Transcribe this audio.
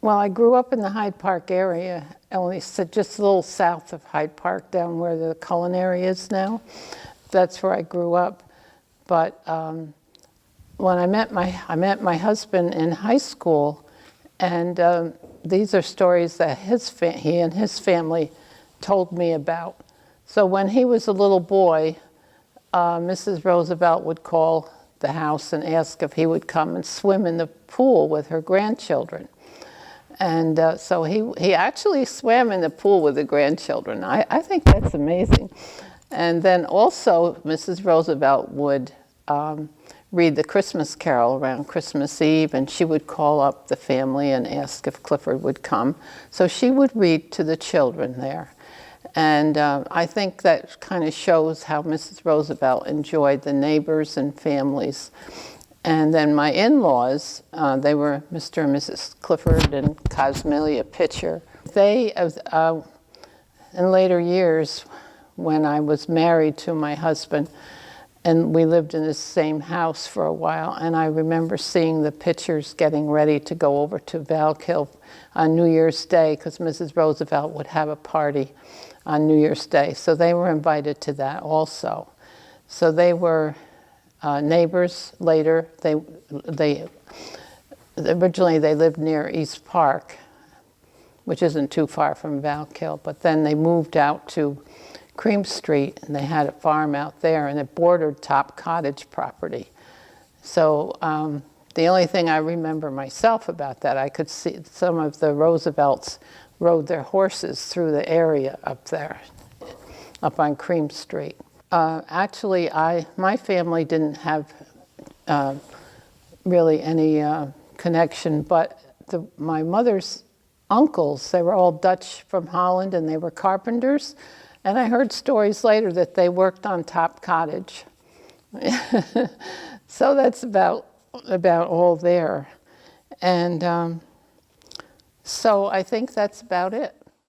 Well, I grew up in the Hyde Park area, only just a little south of Hyde Park, down where the culinary is now. That's where I grew up. But when I met my husband in high school, and these are stories that he and his family told me about. So when he was a little boy, Mrs. Roosevelt would call the house and ask if he would come and swim in the pool with her grandchildren. And so he actually swam in the pool with the grandchildren. I think that's amazing. And then also Mrs. Roosevelt would read the Christmas Carol around Christmas Eve, and she would call up the family and ask if Clifford would come. So she would read to the children there. And I think that kind of shows how Mrs. Roosevelt enjoyed the neighbors and families. And then my in-laws, they were Mr. and Mrs. Clifford and Cosmelia Pitcher. They, in later years, when I was married to my husband, and we lived in the same house for a while, and I remember seeing the Pitchers getting ready to go over to Valkill on New Year's Day, because Mrs. Roosevelt would have a party on New Year's Day. So they were invited to that also. So they were neighbors later. Originally they lived near East Park, which isn't too far from Valkill, but then they moved out to Cream Street, and they had a farm out there, and it bordered Top Cottage property. So the only thing I remember myself about that, I could see some of the Roosevelts rode their horses through the area up there, up on Cream Street. Actually, my family didn't have really any connection, but my mother's uncles, they were all Dutch from Holland, and they were carpenters. And I heard stories later that they worked on Top Cottage. So that's about all there. And so I think that's about it.